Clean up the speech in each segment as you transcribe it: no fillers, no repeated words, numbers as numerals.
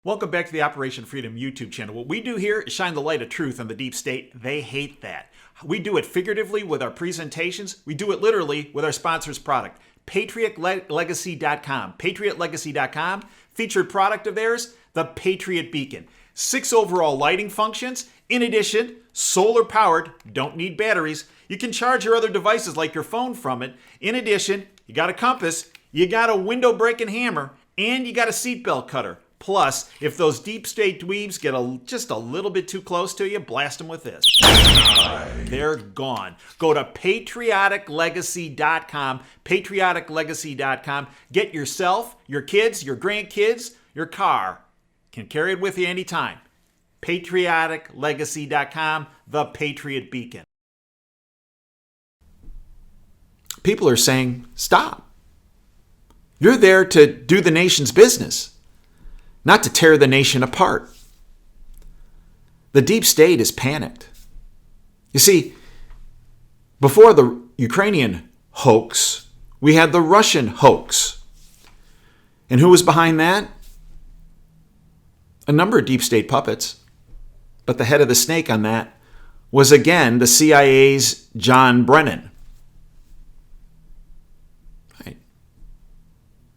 Welcome back to the Operation Freedom YouTube channel. What we do here is shine the light of truth on the deep state. They hate that. We do it figuratively with our presentations. We do it literally with our sponsor's product, PatriotLegacy.com. PatriotLegacy.com, featured product of theirs, the Patriot Beacon. 6 overall lighting functions. In addition, solar powered, don't need batteries. You can charge your other devices like your phone from it. In addition, you got a compass, you got a window breaking hammer, and you got a seatbelt cutter. Plus, if those deep state dweebs get just a little bit too close to you, blast them with this. They're gone. Go to patrioticlegacy.com, patrioticlegacy.com. Get yourself, your kids, your grandkids, your car. Can carry it with you anytime. patrioticlegacy.com, the Patriot Beacon. People are saying, stop. You're there to do the nation's business, not to tear the nation apart. The deep state is panicked. You see, before the Ukrainian hoax, we had the Russian hoax. And who was behind that? A number of deep state puppets. But the head of the snake on that was again the CIA's John Brennan. Right.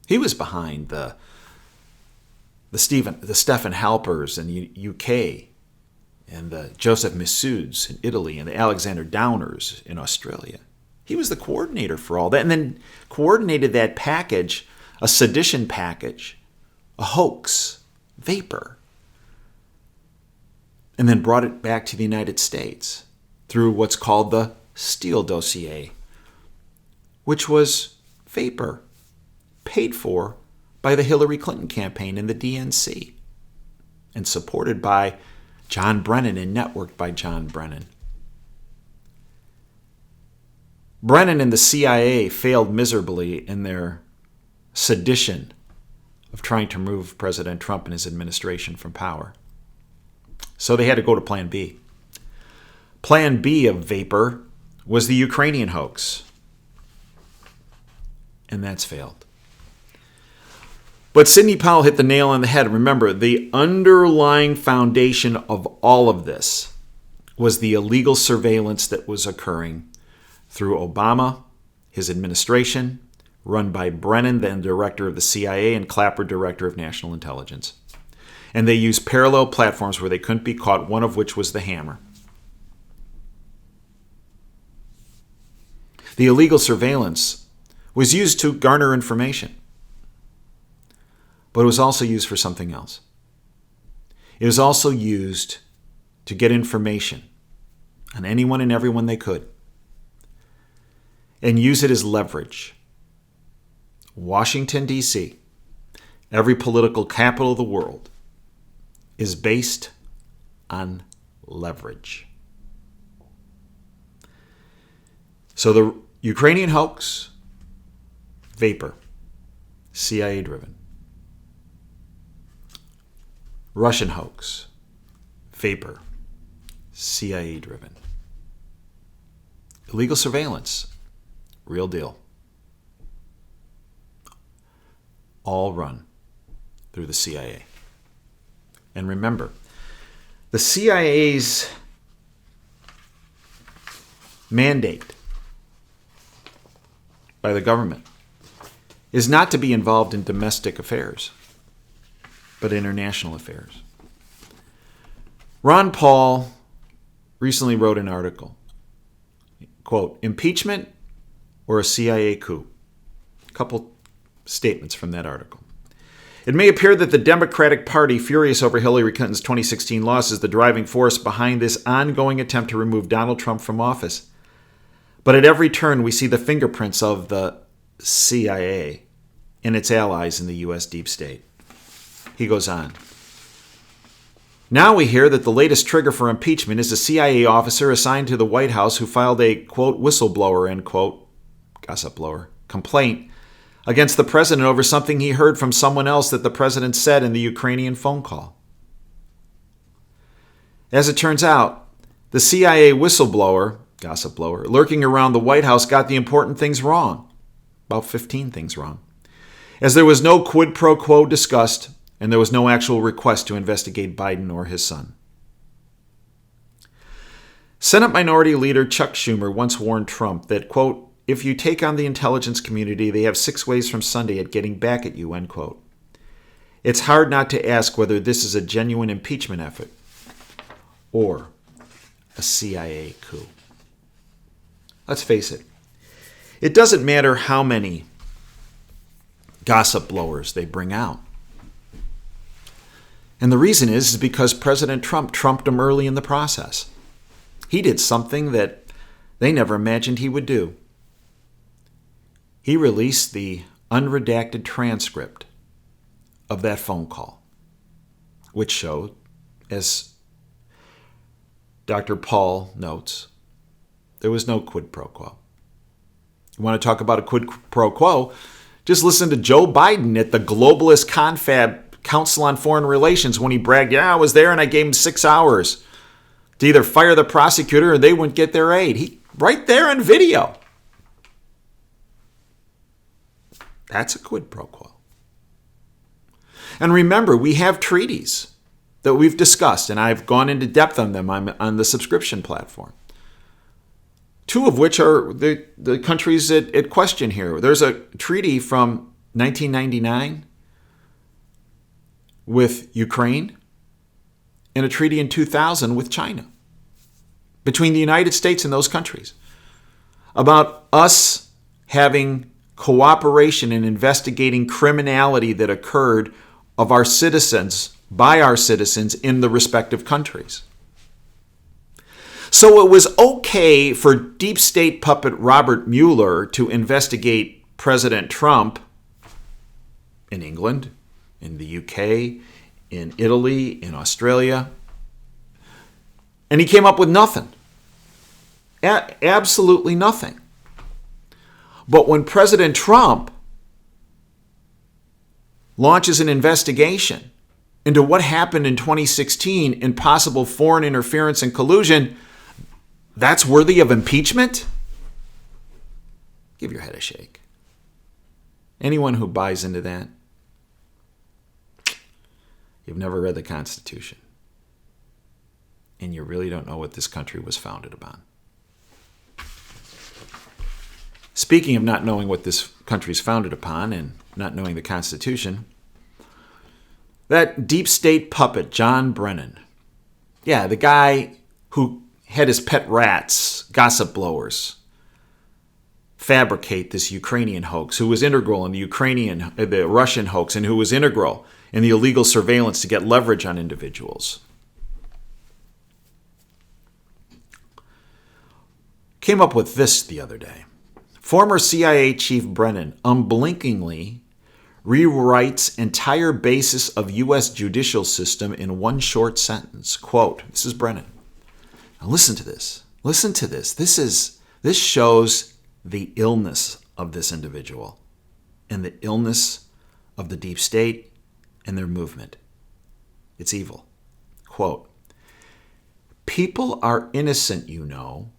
He was behind the Stephen Halpers in the UK, and the Joseph Missouds in Italy, and the Alexander Downers in Australia. He was the coordinator for all that, and then coordinated that package, a sedition package, a hoax, vapor, and then brought it back to the United States through what's called the Steele dossier, which was vapor, paid for by the Hillary Clinton campaign and the DNC, and supported by John Brennan and networked by John Brennan. Brennan and the CIA failed miserably in their sedition of trying to remove President Trump and his administration from power. So they had to go to Plan B. Plan B of vapor was the Ukrainian hoax, and that's failed. But Sidney Powell hit the nail on the head. Remember, the underlying foundation of all of this was the illegal surveillance that was occurring through Obama, his administration, run by Brennan, then director of the CIA, and Clapper, director of national intelligence. And they used parallel platforms where they couldn't be caught, one of which was the hammer. The illegal surveillance was used to garner information, but it was also used for something else. It was also used to get information on anyone and everyone they could and use it as leverage. Washington, D.C., every political capital of the world, is based on leverage. So the Ukrainian hoax, vapor, CIA-driven. Russian hoax, vapor, CIA-driven. Illegal surveillance, real deal. All run through the CIA. And remember, the CIA's mandate by the government is not to be involved in domestic affairs, but international affairs. Ron Paul recently wrote an article, quote, impeachment or a CIA coup? A couple statements from that article. It may appear that the Democratic Party, furious over Hillary Clinton's 2016 loss, is the driving force behind this ongoing attempt to remove Donald Trump from office. But at every turn, we see the fingerprints of the CIA and its allies in the U.S. deep state. He goes on. Now we hear that the latest trigger for impeachment is a CIA officer assigned to the White House who filed a, quote, whistleblower, end quote, gossip blower, complaint against the president over something he heard from someone else that the president said in the Ukrainian phone call. As it turns out, the CIA whistleblower, gossip blower, lurking around the White House got the important things wrong. About 15 things wrong. As there was no quid pro quo discussed, and there was no actual request to investigate Biden or his son. Senate Minority Leader Chuck Schumer once warned Trump that, quote, if you take on the intelligence community, they have 6 ways from Sunday at getting back at you, end quote. It's hard not to ask whether this is a genuine impeachment effort or a CIA coup. Let's face it. It doesn't matter how many gossip blowers they bring out. And the reason is because President Trump trumped them early in the process. He did something that they never imagined he would do. He released the unredacted transcript of that phone call, which showed, as Dr. Paul notes, there was no quid pro quo. You want to talk about a quid pro quo? Just listen to Joe Biden at the globalist confab Council on Foreign Relations when he bragged, yeah, I was there and I gave him 6 hours to either fire the prosecutor or they wouldn't get their aid. Right there in video. That's a quid pro quo. And remember, we have treaties that we've discussed, and I've gone into depth on them on the subscription platform. 2 of which are the countries at question here. There's a treaty from 1999 with Ukraine and a treaty in 2000 with China, between the United States and those countries, about us having cooperation in investigating criminality that occurred of our citizens, by our citizens in the respective countries. So it was okay for deep state puppet Robert Mueller to investigate President Trump in England, in the UK, in Italy, in Australia. And he came up with nothing. Absolutely nothing. But when President Trump launches an investigation into what happened in 2016 in possible foreign interference and collusion, that's worthy of impeachment? Give your head a shake. Anyone who buys into that, you've never read the Constitution. And you really don't know what this country was founded upon. Speaking of not knowing what this country is founded upon and not knowing the Constitution, that deep state puppet, John Brennan, yeah, the guy who had his pet rats, gossip blowers, fabricate this Ukrainian hoax, who was integral in the Russian hoax, and who was integral in the illegal surveillance to get leverage on individuals, came up with this the other day. Former CIA Chief Brennan unblinkingly rewrites entire basis of U.S. judicial system in one short sentence. Quote, this is Brennan. Now listen to this. Listen to this. This shows the illness of this individual and the illness of the deep state and their movement. It's evil. Quote, people are innocent, you know,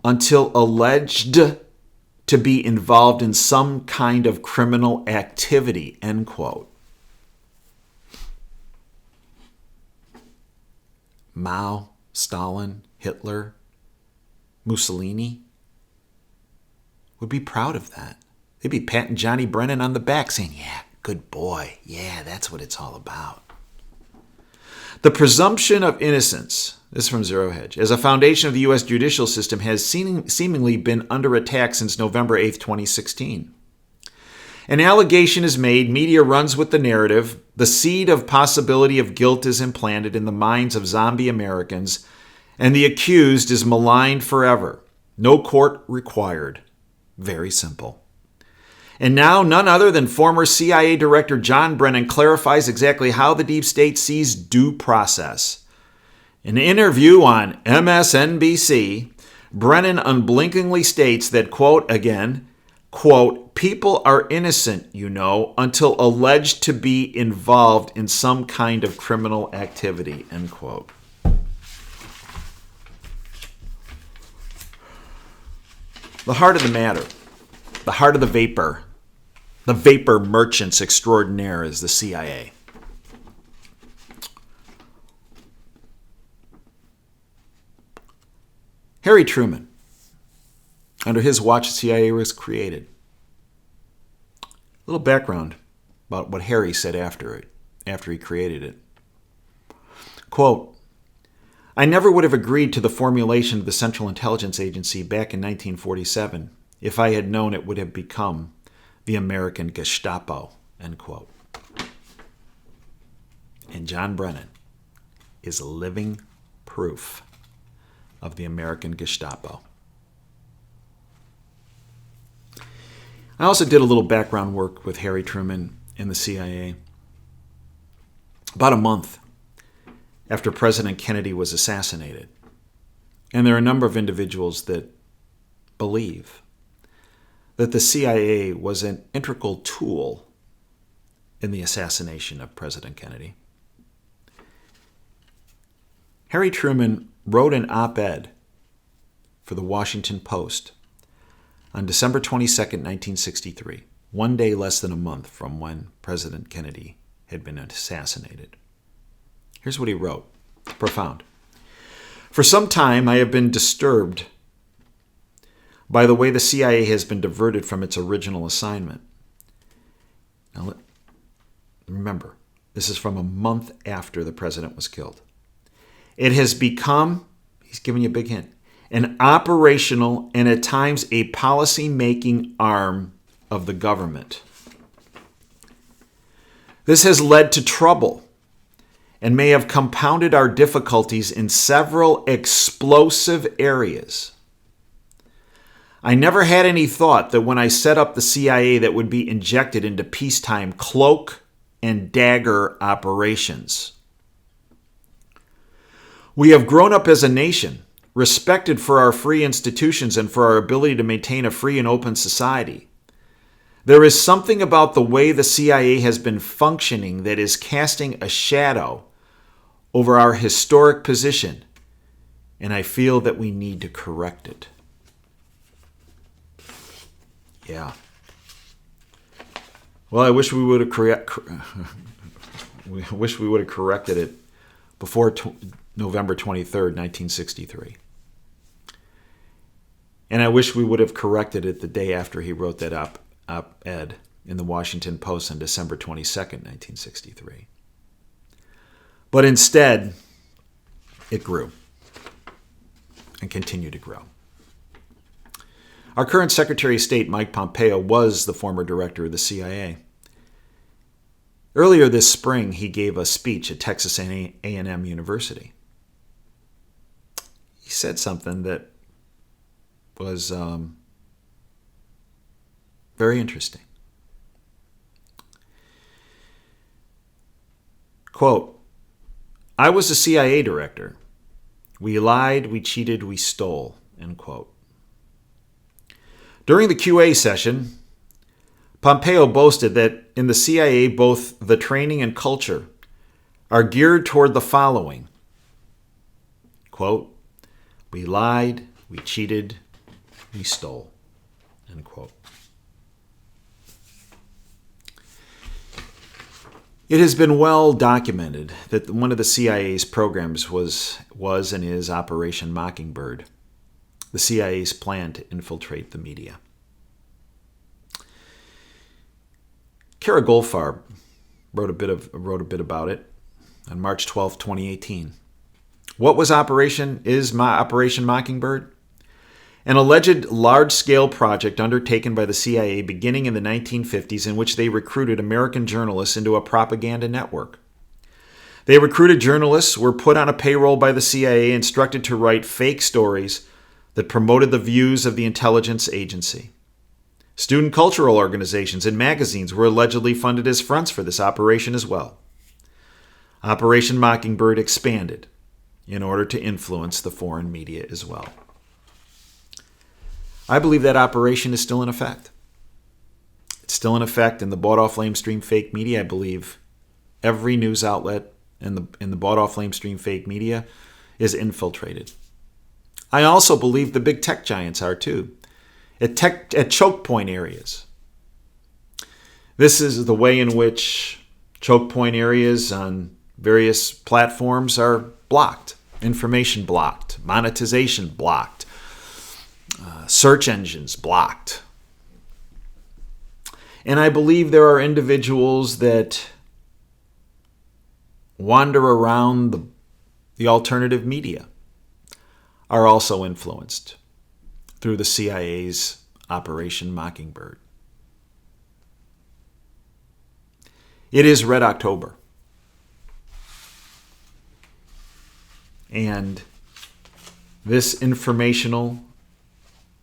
until alleged to be involved in some kind of criminal activity, end quote. Mao, Stalin, Hitler, Mussolini would be proud of that. They'd be patting Johnny Brennan on the back saying, yeah, good boy. Yeah, that's what it's all about. The presumption of innocence, this is from Zero Hedge, as a foundation of the U.S. judicial system has seemingly been under attack since November 8, 2016. An allegation is made, media runs with the narrative, the seed of possibility of guilt is implanted in the minds of zombie Americans, and the accused is maligned forever. No court required. Very simple. And now none other than former CIA Director John Brennan clarifies exactly how the deep state sees due process. In an interview on MSNBC, Brennan unblinkingly states that, quote, again, quote, people are innocent, you know, until alleged to be involved in some kind of criminal activity, end quote. The heart of the matter, the heart of the vapor merchants extraordinaire is the CIA. Harry Truman, under his watch, the CIA was created. A little background about what Harry said after he created it. Quote, I never would have agreed to the formulation of the Central Intelligence Agency back in 1947 if I had known it would have become the American Gestapo, end quote. And John Brennan is living proof of the American Gestapo. I also did a little background work with Harry Truman in the CIA. About a month after President Kennedy was assassinated. And there are a number of individuals that believe that the CIA was an integral tool in the assassination of President Kennedy. Harry Truman wrote an op-ed for the Washington Post on December 22, 1963, one day less than a month from when President Kennedy had been assassinated. Here's what he wrote. Profound. For some time, I have been disturbed by the way the CIA has been diverted from its original assignment. Now, remember, this is from a month after the president was killed. It has become, he's giving you a big hint, an operational and at times a policy-making arm of the government. This has led to trouble and may have compounded our difficulties in several explosive areas. I never had any thought that when I set up the CIA that would be injected into peacetime cloak and dagger operations. We have grown up as a nation, respected for our free institutions and for our ability to maintain a free and open society. There is something about the way the CIA has been functioning that is casting a shadow over our historic position, and I feel that we need to correct it. Yeah. Well, I wish we would have corrected it before November 23rd, 1963. And I wish we would have corrected it the day after he wrote that op-ed in the Washington Post on December 22nd, 1963. But instead, it grew and continued to grow. Our current Secretary of State, Mike Pompeo, was the former director of the CIA. Earlier this spring, he gave a speech at Texas A&M University. He said something that was very interesting. Quote, I was a CIA director. We lied, we cheated, we stole, end quote. During the QA session, Pompeo boasted that in the CIA, both the training and culture are geared toward the following. Quote, we lied, we cheated, we stole, end quote. It has been well documented that one of the CIA's programs was and is Operation Mockingbird, the CIA's plan to infiltrate the media. Kara Goldfarb wrote a bit about it on March 12, 2018. What was Operation Mockingbird? An alleged large-scale project undertaken by the CIA beginning in the 1950s in which they recruited American journalists into a propaganda network. They recruited journalists, were put on a payroll by the CIA, instructed to write fake stories that promoted the views of the intelligence agency. Student cultural organizations and magazines were allegedly funded as fronts for this operation as well. Operation Mockingbird expanded in order to influence the foreign media as well. I believe that operation is still in effect. It's still in effect in the bought-off lamestream fake media. I believe every news outlet in the bought-off lamestream fake media is infiltrated. I also believe the big tech giants are too, at choke point areas. This is the way in which choke point areas on various platforms are blocked, information blocked, monetization blocked, search engines blocked. And I believe there are individuals that wander around the alternative media are also influenced through the CIA's Operation Mockingbird. It is Red October. And this informational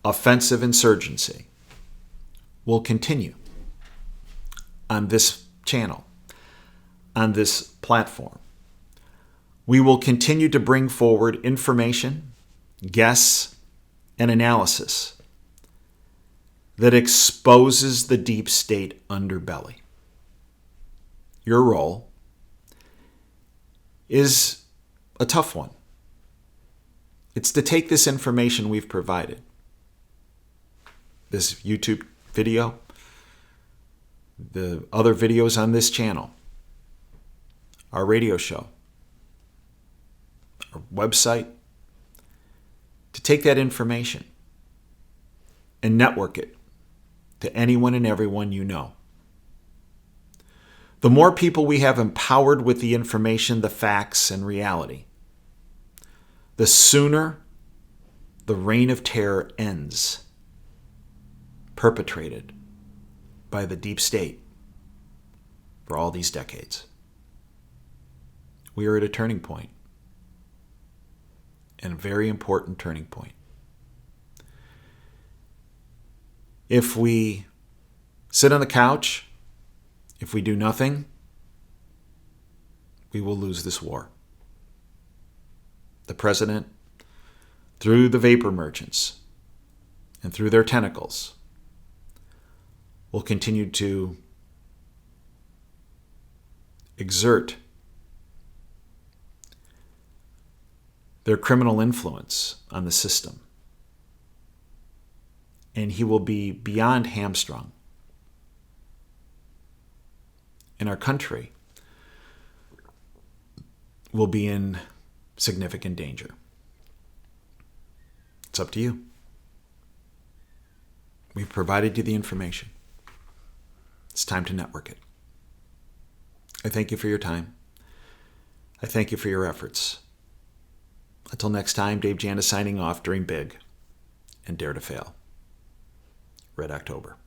offensive insurgency will continue on this channel, on this platform. We will continue to bring forward information, guests, and analysis that exposes the deep state underbelly. Your role is a tough one. It's to take this information we've provided, this YouTube video, the other videos on this channel, our radio show, our website, to take that information and network it to anyone and everyone you know. The more people we have empowered with the information, the facts, and reality, the sooner the reign of terror ends, perpetrated by the deep state for all these decades. We are at a turning point, and a very important turning point. If we sit on the couch, if we do nothing, we will lose this war. The president, through the vapor merchants and through their tentacles, will continue to exert their criminal influence on the system. And he will be beyond hamstrung. And our country will be in significant danger. It's up to you. We've provided you the information. It's time to network it. I thank you for your time. I thank you for your efforts. Until next time, Dave Janda signing off. Dream big and dare to fail. Red October.